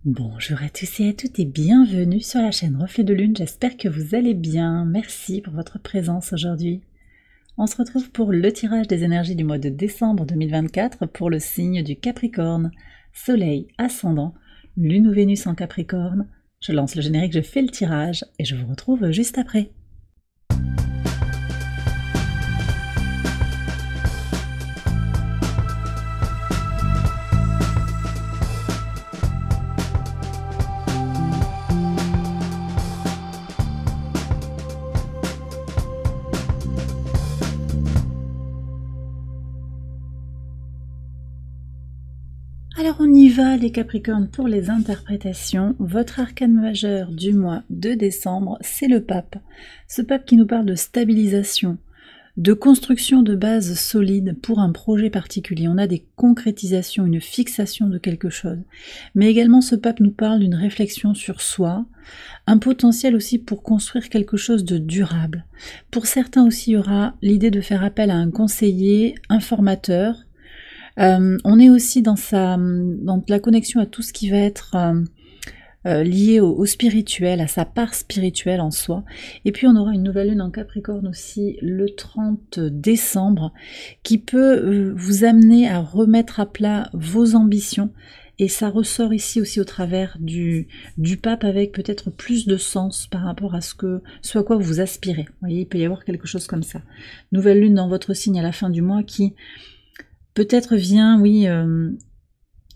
Bonjour à tous et à toutes et bienvenue sur la chaîne Reflet de Lune, j'espère que vous allez bien, merci pour votre présence aujourd'hui. On se retrouve pour le tirage des énergies du mois de décembre 2024 pour le signe du Capricorne, Soleil ascendant, Lune ou Vénus en Capricorne. Je lance le générique, je fais le tirage et je vous retrouve juste après. Alors on y va les Capricornes pour les interprétations. Votre arcane majeur du mois de décembre, c'est le pape. Ce pape qui nous parle de stabilisation, de construction de bases solides pour un projet particulier. On a des concrétisations, une fixation de quelque chose. Mais également ce pape nous parle d'une réflexion sur soi, un potentiel aussi pour construire quelque chose de durable. Pour certains aussi, il y aura l'idée de faire appel à un conseiller, un formateur. On est aussi dans la connexion à tout ce qui va être lié au spirituel, à sa part spirituelle en soi. Et puis on aura une nouvelle lune en Capricorne aussi le 30 décembre qui peut vous amener à remettre à plat vos ambitions. Et ça ressort ici aussi au travers du pape avec peut-être plus de sens par rapport à ce à quoi vous aspirez. Vous voyez, il peut y avoir quelque chose comme ça. Nouvelle lune dans votre signe à la fin du mois qui peut-être vient, oui,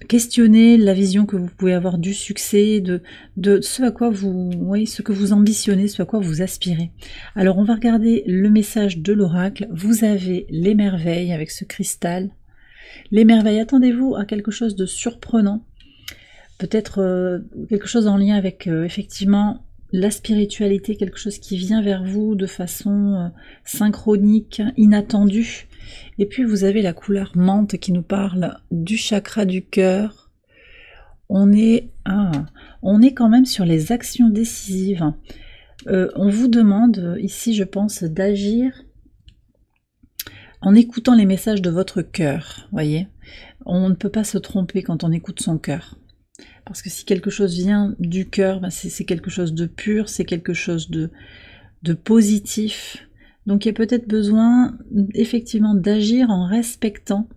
questionner la vision que vous pouvez avoir du succès, de ce à quoi vous, oui, ce que vous ambitionnez, ce à quoi vous aspirez. Alors on va regarder le message de l'oracle. Vous avez les merveilles avec ce cristal. Les merveilles, attendez-vous à quelque chose de surprenant. Peut-être quelque chose en lien avec effectivement la spiritualité, quelque chose qui vient vers vous de façon synchronique, inattendue. Et puis vous avez la couleur menthe qui nous parle du chakra du cœur. On est quand même sur les actions décisives. On vous demande ici, je pense, d'agir en écoutant les messages de votre cœur. Voyez, on ne peut pas se tromper quand on écoute son cœur. Parce que si quelque chose vient du cœur, ben c'est quelque chose de pur, c'est quelque chose de positif. Donc il y a peut-être besoin effectivement d'agir en respectant,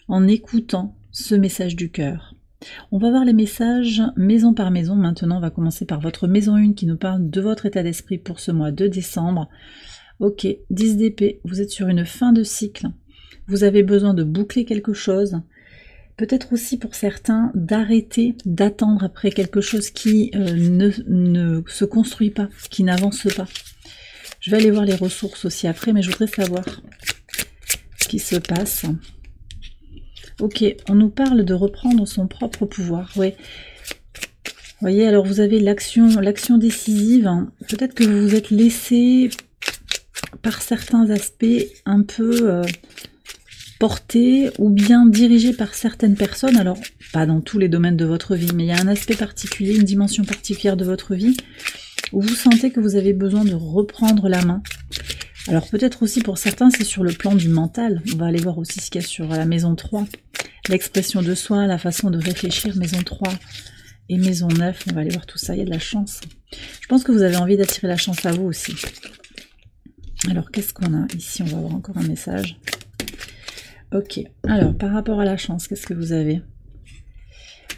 en écoutant ce message du cœur. On va voir les messages maison par maison. Maintenant, on va commencer par votre maison 1 qui nous parle de votre état d'esprit pour ce mois de décembre. Ok, 10 d'épée, vous êtes sur une fin de cycle. Vous avez besoin de boucler quelque chose. Peut-être aussi pour certains d'arrêter d'attendre après quelque chose qui ne se construit pas, qui n'avance pas. Je vais aller voir les ressources aussi après, mais je voudrais savoir ce qui se passe. Ok, on nous parle de reprendre son propre pouvoir. Ouais. Vous voyez, alors vous avez l'action décisive. Peut-être que vous vous êtes laissé par certains aspects un peu porté ou bien dirigé par certaines personnes. Alors, pas dans tous les domaines de votre vie, mais il y a un aspect particulier, une dimension particulière de votre vie où vous sentez que vous avez besoin de reprendre la main. Alors peut-être aussi pour certains, c'est sur le plan du mental. On va aller voir aussi ce qu'il y a sur la maison 3. L'expression de soi, la façon de réfléchir, maison 3 et maison 9. On va aller voir tout ça, il y a de la chance. Je pense que vous avez envie d'attirer la chance à vous aussi. Alors qu'est-ce qu'on a ici? On va avoir encore un message. Ok, alors par rapport à la chance, qu'est-ce que vous avez?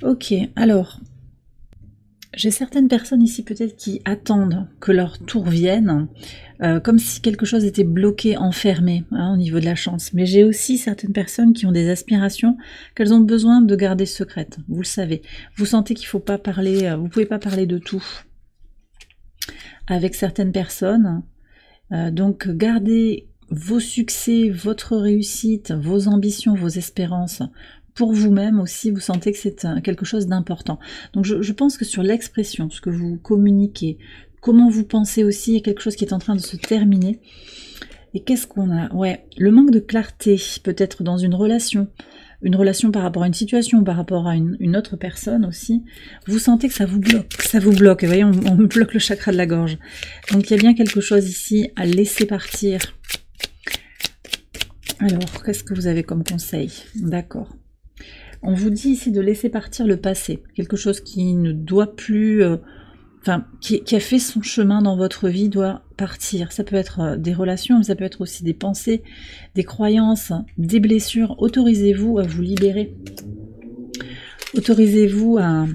Ok, alors... j'ai certaines personnes ici peut-être qui attendent que leur tour vienne, comme si quelque chose était bloqué, enfermé au niveau de la chance. Mais j'ai aussi certaines personnes qui ont des aspirations qu'elles ont besoin de garder secrètes. Vous le savez. Vous sentez qu'il ne faut pas parler, vous ne pouvez pas parler de tout avec certaines personnes. Donc gardez vos succès, votre réussite, vos ambitions, vos espérances pour vous-même aussi, vous sentez que c'est quelque chose d'important. Donc je pense que sur l'expression, ce que vous communiquez, comment vous pensez aussi, il y a quelque chose qui est en train de se terminer. Et qu'est-ce qu'on a? Ouais, le manque de clarté, peut-être dans une relation par rapport à une situation, par rapport à une autre personne aussi. Vous sentez que ça vous bloque. Vous voyez, on me bloque le chakra de la gorge. Donc il y a bien quelque chose ici à laisser partir. Alors, qu'est-ce que vous avez comme conseil? D'accord. On vous dit ici de laisser partir le passé, quelque chose qui ne doit plus, enfin, qui a fait son chemin dans votre vie doit partir. Ça peut être des relations, mais ça peut être aussi des pensées, des croyances, des blessures. Autorisez-vous à vous libérer. Autorisez-vous à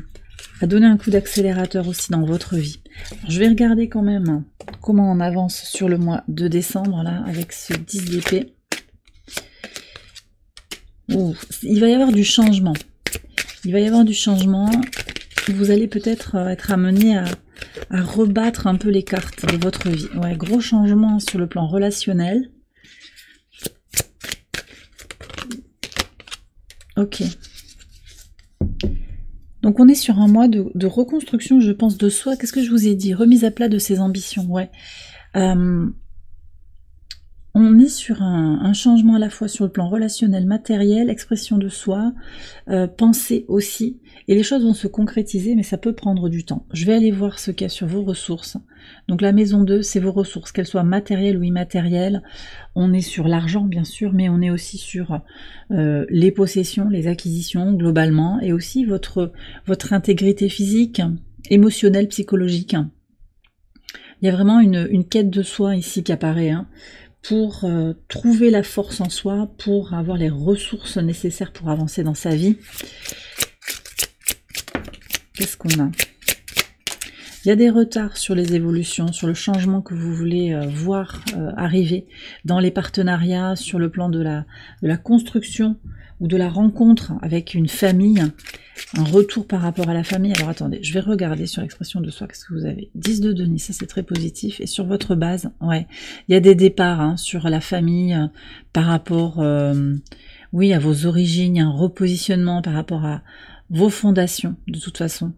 donner un coup d'accélérateur aussi dans votre vie. Alors, je vais regarder quand même comment on avance sur le mois de décembre, là, avec ce 10 d'épée. Il va y avoir du changement. Il va y avoir du changement. Vous allez peut-être être amené à rebattre un peu les cartes de votre vie. Ouais, gros changement sur le plan relationnel. Ok. Donc on est sur un mois de reconstruction, je pense, de soi. Qu'est-ce que je vous ai dit? Remise à plat de ses ambitions, ouais. On est sur un changement à la fois sur le plan relationnel, matériel, expression de soi, pensée aussi. Et les choses vont se concrétiser, mais ça peut prendre du temps. Je vais aller voir ce qu'il y a sur vos ressources. Donc la maison 2, c'est vos ressources, qu'elles soient matérielles ou immatérielles. On est sur l'argent, bien sûr, mais on est aussi sur les possessions, les acquisitions, globalement, et aussi votre intégrité physique, émotionnelle, psychologique. Il y a vraiment une quête de soi ici qui apparaît, hein, pour trouver la force en soi, pour avoir les ressources nécessaires pour avancer dans sa vie. Qu'est-ce qu'on a? Il y a des retards sur les évolutions, sur le changement que vous voulez voir arriver dans les partenariats, sur le plan de la construction ou de la rencontre avec une famille, un retour par rapport à la famille. Alors attendez, je vais regarder sur l'expression de soi, qu'est-ce que vous avez? 10 de Denis, ça c'est très positif. Et sur votre base, ouais, il y a des départs hein, sur la famille par rapport oui, à vos origines, un repositionnement par rapport à vos fondations, de toute façon.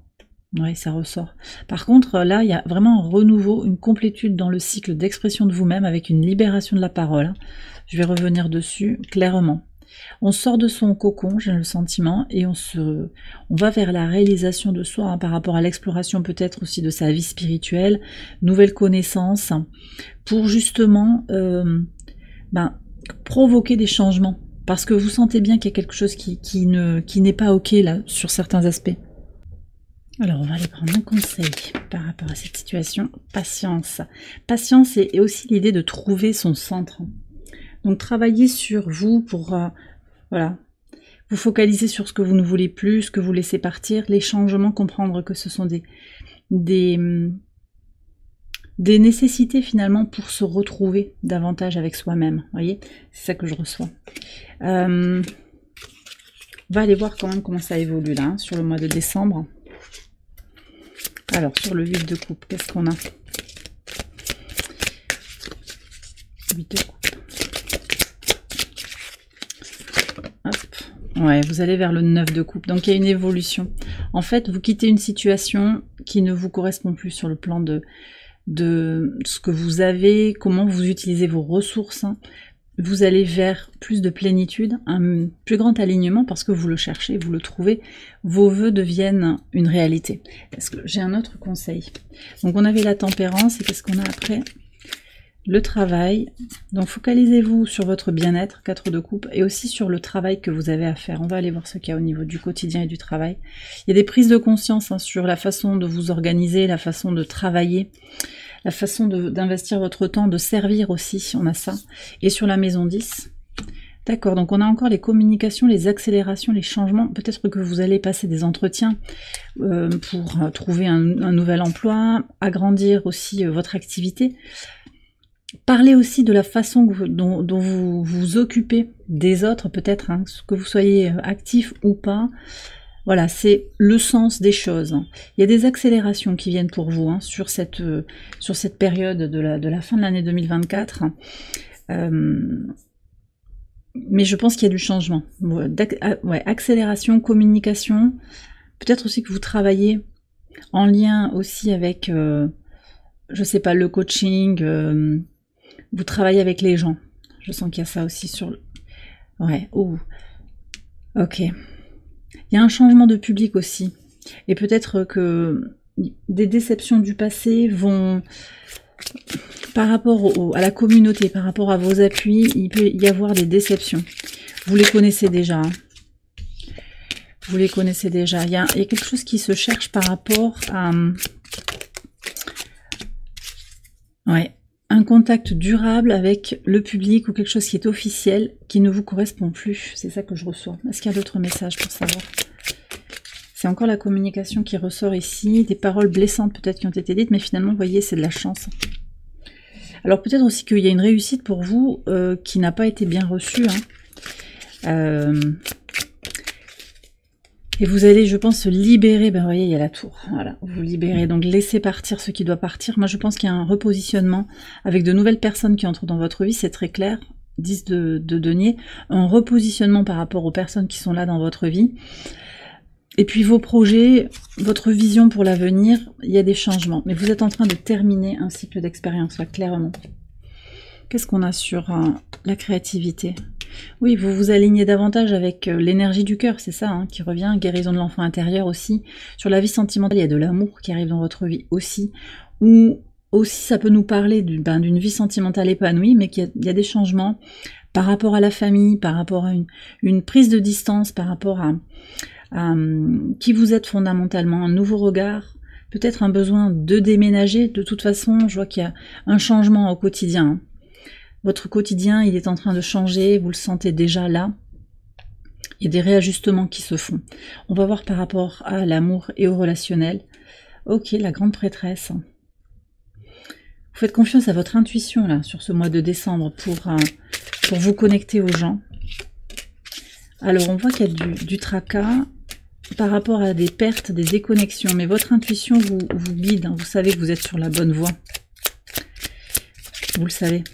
Oui, ça ressort. Par contre, là, il y a vraiment un renouveau, une complétude dans le cycle d'expression de vous-même avec une libération de la parole. Je vais revenir dessus clairement. On sort de son cocon, j'ai le sentiment, et on va vers la réalisation de soi hein, par rapport à l'exploration peut-être aussi de sa vie spirituelle, nouvelles connaissances, pour justement provoquer des changements. Parce que vous sentez bien qu'il y a quelque chose qui n'est pas ok là sur certains aspects. Alors on va aller prendre un conseil par rapport à cette situation. Patience. Patience et aussi l'idée de trouver son centre. Donc travaillez sur vous pour voilà, vous focaliser sur ce que vous ne voulez plus, ce que vous laissez partir, les changements, comprendre que ce sont des nécessités finalement pour se retrouver davantage avec soi-même. Vous voyez, c'est ça que je reçois. On va aller voir quand même comment ça évolue là, hein, sur le mois de décembre. Alors, sur le 8 de coupe, qu'est-ce qu'on a? 8 de coupe. Hop. Ouais, vous allez vers le 9 de coupe. Donc, il y a une évolution. En fait, vous quittez une situation qui ne vous correspond plus sur le plan de ce que vous avez, comment vous utilisez vos ressources. Vous allez vers plus de plénitude, un plus grand alignement parce que vous le cherchez, vous le trouvez, vos vœux deviennent une réalité. Est-ce que j'ai un autre conseil? Donc on avait la tempérance et qu'est-ce qu'on a après? Le travail. Donc focalisez-vous sur votre bien-être, 4 de coupe, et aussi sur le travail que vous avez à faire. On va aller voir ce qu'il y a au niveau du quotidien et du travail. Il y a des prises de conscience hein, sur la façon de vous organiser, la façon de travailler, la façon d'investir votre temps, de servir aussi, on a ça. Et sur la maison 10, d'accord, donc on a encore les communications, les accélérations, les changements. Peut-être que vous allez passer des entretiens pour trouver un nouvel emploi, agrandir aussi votre activité. Parlez aussi de la façon dont vous vous occupez des autres, peut-être, hein, que vous soyez actif ou pas. Voilà, c'est le sens des choses. Il y a des accélérations qui viennent pour vous hein, sur cette période de la fin de l'année 2024. Mais je pense qu'il y a du changement. Ouais, accélération, communication. Peut-être aussi que vous travaillez en lien aussi avec, je sais pas, le coaching. Vous travaillez avec les gens. Je sens qu'il y a ça aussi sur le... Ouais, oh. Ok. Il y a un changement de public aussi. Et peut-être que des déceptions du passé vont, par rapport à la communauté, par rapport à vos appuis, il peut y avoir des déceptions. Vous les connaissez déjà. Hein. Vous les connaissez déjà. Il y a quelque chose qui se cherche par rapport à... Ouais, un contact durable avec le public ou quelque chose qui est officiel qui ne vous correspond plus. C'est ça que je reçois. Est-ce qu'il y a d'autres messages pour savoir? C'est encore la communication qui ressort ici. Des paroles blessantes peut-être qui ont été dites, mais finalement, vous voyez, c'est de la chance. Alors peut-être aussi qu'il y a une réussite pour vous qui n'a pas été bien reçue. Et vous allez, je pense, se libérer. Ben, vous voyez, il y a la tour. Voilà, vous libérez. Donc, laissez partir ce qui doit partir. Moi, je pense qu'il y a un repositionnement avec de nouvelles personnes qui entrent dans votre vie. C'est très clair. 10 de denier. Un repositionnement par rapport aux personnes qui sont là dans votre vie. Et puis, vos projets, votre vision pour l'avenir, il y a des changements. Mais vous êtes en train de terminer un cycle d'expérience, là, clairement. Qu'est-ce qu'on a sur la créativité? Oui, vous vous alignez davantage avec l'énergie du cœur, c'est ça, qui revient, guérison de l'enfant intérieur aussi. Sur la vie sentimentale, il y a de l'amour qui arrive dans votre vie aussi. Ou aussi, ça peut nous parler d'une vie sentimentale épanouie, mais qu'il y a des changements par rapport à la famille, par rapport à une prise de distance, par rapport à qui vous êtes fondamentalement, un nouveau regard, peut-être un besoin de déménager. De toute façon, je vois qu'il y a un changement au quotidien. Votre quotidien, il est en train de changer, vous le sentez déjà là. Il y a des réajustements qui se font. On va voir par rapport à l'amour et au relationnel. Ok, la grande prêtresse. Vous faites confiance à votre intuition là sur ce mois de décembre pour vous connecter aux gens. Alors, on voit qu'il y a du tracas par rapport à des pertes, des déconnexions. Mais votre intuition vous guide. Vous savez que vous êtes sur la bonne voie. Vous le savez.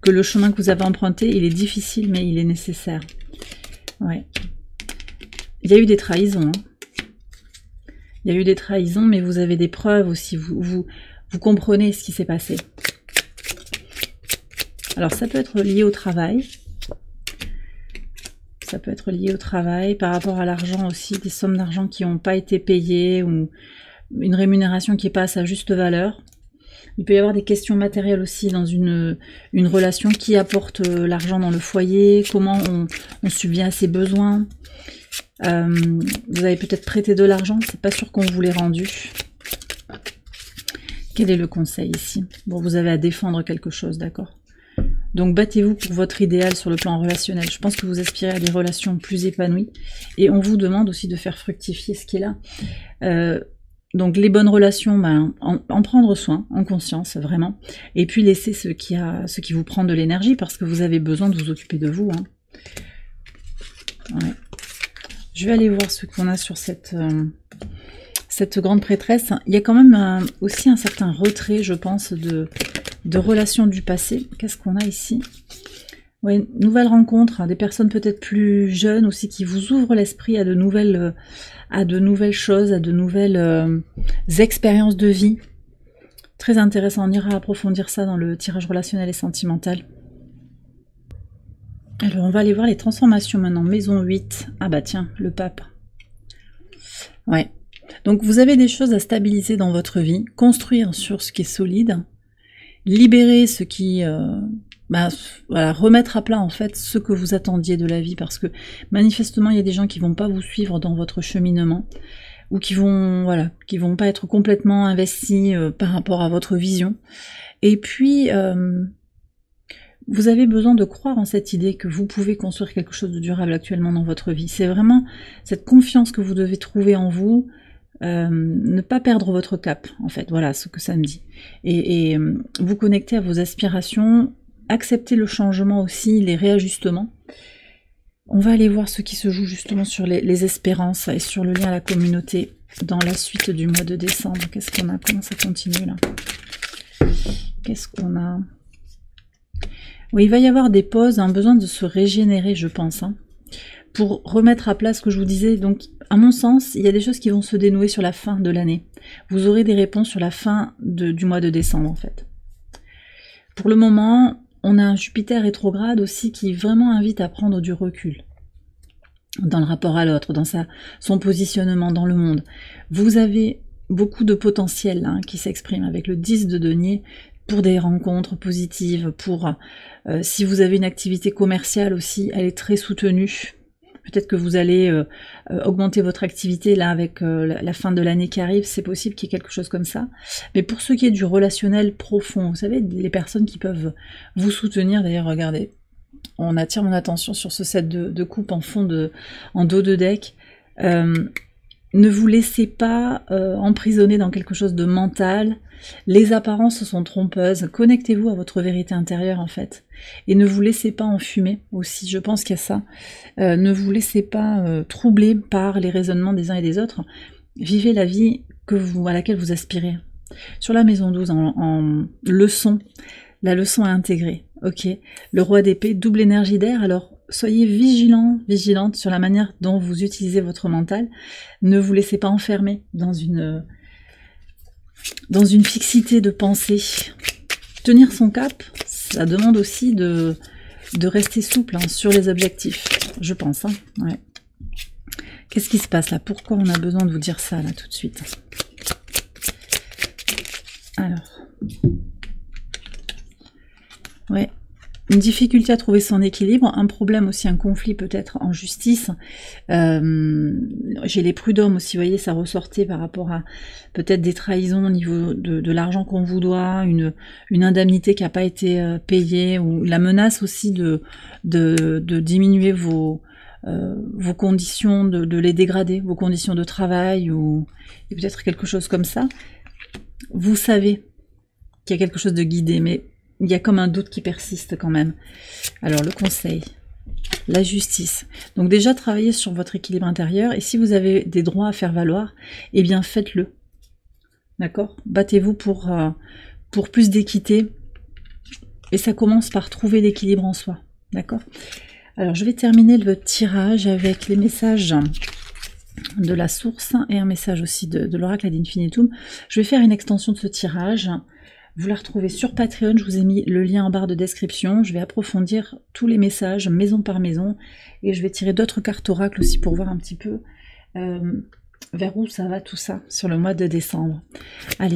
Que le chemin que vous avez emprunté, il est difficile, mais il est nécessaire. Ouais. Il y a eu des trahisons. Il y a eu des trahisons, mais vous avez des preuves aussi. Vous comprenez ce qui s'est passé. Alors, ça peut être lié au travail. Ça peut être lié au travail. Par rapport à l'argent aussi, des sommes d'argent qui n'ont pas été payées ou une rémunération qui n'est pas à sa juste valeur. Il peut y avoir des questions matérielles aussi dans une relation. Qui apporte l'argent dans le foyer? Comment on subvient à ses besoins? Vous avez peut-être prêté de l'argent, c'est pas sûr qu'on vous l'ait rendu. Quel est le conseil ici? Bon, vous avez à défendre quelque chose, d'accord? Donc battez-vous pour votre idéal sur le plan relationnel. Je pense que vous aspirez à des relations plus épanouies. Et on vous demande aussi de faire fructifier ce qui est là. Donc les bonnes relations, en prendre soin, en conscience, vraiment. Et puis laisser ce qui vous prend de l'énergie, parce que vous avez besoin de vous occuper de vous. Ouais. Je vais aller voir ce qu'on a sur cette grande prêtresse. Il y a quand même aussi un certain retrait, je pense, de relations du passé. Qu'est-ce qu'on a ici? Ouais, nouvelle rencontre, des personnes peut-être plus jeunes aussi qui vous ouvrent l'esprit à de nouvelles choses, à de nouvelles expériences de vie. Très intéressant, on ira approfondir ça dans le tirage relationnel et sentimental. Alors on va aller voir les transformations maintenant. Maison 8, ah bah tiens, le pape. Ouais, donc vous avez des choses à stabiliser dans votre vie, construire sur ce qui est solide, libérer ce qui... voilà, remettre à plat en fait ce que vous attendiez de la vie, parce que manifestement il y a des gens qui vont pas vous suivre dans votre cheminement, ou qui vont pas être complètement investis par rapport à votre vision. Et puis vous avez besoin de croire en cette idée que vous pouvez construire quelque chose de durable actuellement dans votre vie. C'est vraiment cette confiance que vous devez trouver en vous. Ne pas perdre votre cap, en fait, voilà ce que ça me dit. Et vous connecter à vos aspirations, accepter le changement aussi, les réajustements. On va aller voir ce qui se joue justement sur les espérances et sur le lien à la communauté dans la suite du mois de décembre. Qu'est-ce qu'on a? Comment ça continue là? Qu'est-ce qu'on a? Oui, il va y avoir des pauses, un besoin de se régénérer, je pense, pour remettre à plat ce que je vous disais. Donc, à mon sens, il y a des choses qui vont se dénouer sur la fin de l'année. Vous aurez des réponses sur la fin du mois de décembre, en fait. Pour le moment, on a un Jupiter rétrograde aussi qui vraiment invite à prendre du recul dans le rapport à l'autre, dans son positionnement dans le monde. Vous avez beaucoup de potentiel qui s'exprime avec le 10 de denier pour des rencontres positives, pour si vous avez une activité commerciale aussi, elle est très soutenue. Peut-être que vous allez augmenter votre activité là avec la fin de l'année qui arrive, c'est possible qu'il y ait quelque chose comme ça. Mais pour ce qui est du relationnel profond, vous savez, les personnes qui peuvent vous soutenir, d'ailleurs regardez, on attire mon attention sur ce set de coupe en dos de deck. Ne vous laissez pas emprisonner dans quelque chose de mental. Les apparences sont trompeuses. Connectez-vous à votre vérité intérieure en fait. Et ne vous laissez pas enfumer aussi, je pense qu'il y a ça. Ne vous laissez pas troubler par les raisonnements des uns et des autres. Vivez la vie à laquelle vous aspirez. Sur la maison 12, en leçon, la leçon à intégrer. Ok, le roi d'épée, double énergie d'air, alors soyez vigilante sur la manière dont vous utilisez votre mental. Ne vous laissez pas enfermer dans une fixité de pensée. Tenir son cap, ça demande aussi de rester souple sur les objectifs, je pense. Ouais. Qu'est-ce qui se passe là? Pourquoi on a besoin de vous dire ça là tout de suite? Alors, ouais. Une difficulté à trouver son équilibre, un problème aussi, un conflit peut-être en justice. J'ai les prud'hommes aussi, vous voyez, ça ressortait par rapport à peut-être des trahisons au niveau de l'argent qu'on vous doit, une indemnité qui n'a pas été payée, ou la menace aussi de diminuer vos conditions, de les dégrader, vos conditions de travail, ou peut-être quelque chose comme ça. Vous savez qu'il y a quelque chose de guidé, mais il y a comme un doute qui persiste quand même. Alors le conseil, la justice. Donc déjà travaillez sur votre équilibre intérieur, et si vous avez des droits à faire valoir, eh bien faites-le. D'accord? Battez-vous pour plus d'équité, et ça commence par trouver l'équilibre en soi. D'accord? Alors je vais terminer le tirage avec les messages de la source et un message aussi de l'oracle ad infinitum. Je vais faire une extension de ce tirage. Vous la retrouvez sur Patreon, je vous ai mis le lien en barre de description. Je vais approfondir tous les messages maison par maison, et je vais tirer d'autres cartes oracles aussi pour voir un petit peu vers où ça va tout ça sur le mois de décembre. Allez,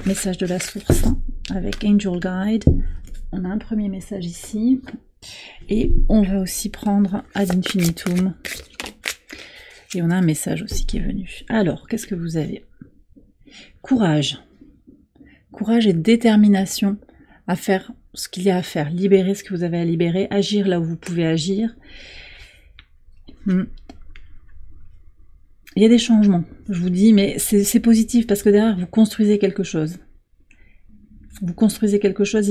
message de la source avec Angel Guide. On a un premier message ici, et on va aussi prendre ad infinitum. Et on a un message aussi qui est venu. Alors, qu'est-ce que vous avez? Courage. Courage et détermination à faire ce qu'il y a à faire, libérer ce que vous avez à libérer, agir là où vous pouvez agir. Il y a des changements, je vous dis, mais c'est positif parce que derrière vous construisez quelque chose. Vous construisez quelque chose,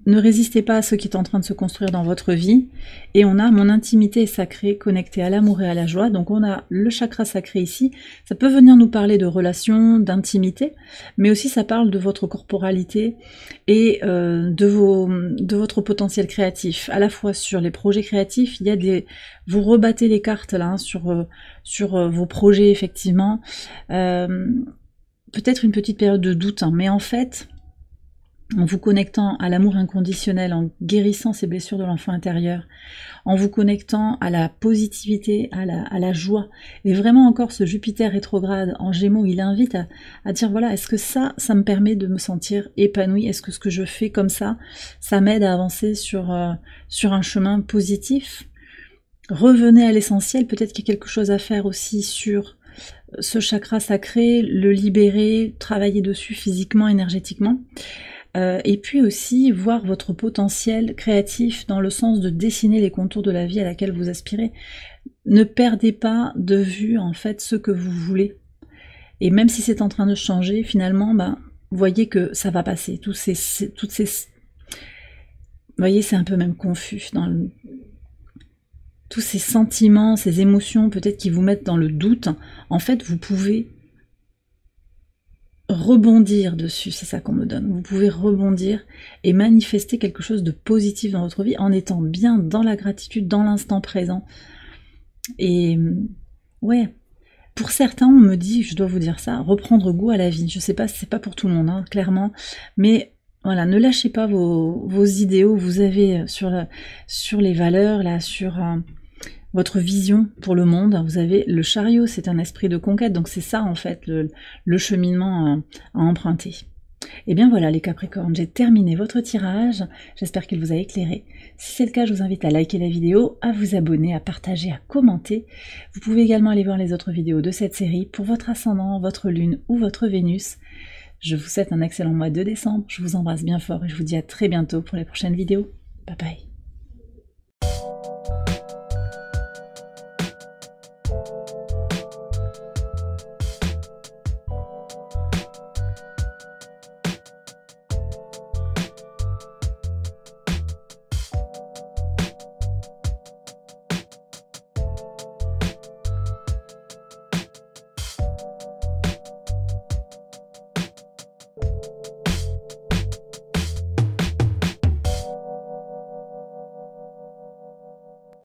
ne résistez pas à ce qui est en train de se construire dans votre vie. Et on a mon intimité sacrée connectée à l'amour et à la joie. Donc on a le chakra sacré ici. Ça peut venir nous parler de relations, d'intimité, mais aussi ça parle de votre corporalité et de votre potentiel créatif. À la fois sur les projets créatifs, il y a vous rebattez les cartes là sur vos projets effectivement. Peut-être une petite période de doute, mais en fait, en vous connectant à l'amour inconditionnel, en guérissant ces blessures de l'enfant intérieur, en vous connectant à la positivité, à la joie, et vraiment encore ce Jupiter rétrograde en Gémeaux, il invite à dire voilà, est-ce que ça me permet de me sentir épanouie, est-ce que ce que je fais comme ça m'aide à avancer sur un chemin positif? Revenez à l'essentiel, peut-être qu'il y a quelque chose à faire aussi sur ce chakra sacré, le libérer, travailler dessus physiquement, énergétiquement. Et puis aussi voir votre potentiel créatif dans le sens de dessiner les contours de la vie à laquelle vous aspirez. Ne perdez pas de vue en fait ce que vous voulez. Et même si c'est en train de changer, finalement, voyez que ça va passer. Vous voyez, c'est un peu même confus dans tous ces sentiments, ces émotions peut-être qui vous mettent dans le doute. En fait, vous pouvez rebondir dessus, c'est ça qu'on me donne. Vous pouvez rebondir et manifester quelque chose de positif dans votre vie en étant bien dans la gratitude, dans l'instant présent. Et ouais, pour certains, on me dit, je dois vous dire ça, reprendre goût à la vie. Je sais pas, c'est pas pour tout le monde, clairement, mais voilà, ne lâchez pas vos idéaux. Vous avez sur les valeurs, là, sur votre vision pour le monde. Vous avez le chariot, c'est un esprit de conquête, donc c'est ça en fait le cheminement à emprunter. Et bien voilà les Capricornes, j'ai terminé votre tirage, j'espère qu'il vous a éclairé. Si c'est le cas, je vous invite à liker la vidéo, à vous abonner, à partager, à commenter. Vous pouvez également aller voir les autres vidéos de cette série pour votre ascendant, votre lune ou votre Vénus. Je vous souhaite un excellent mois de décembre, je vous embrasse bien fort et je vous dis à très bientôt pour les prochaines vidéos. Bye bye.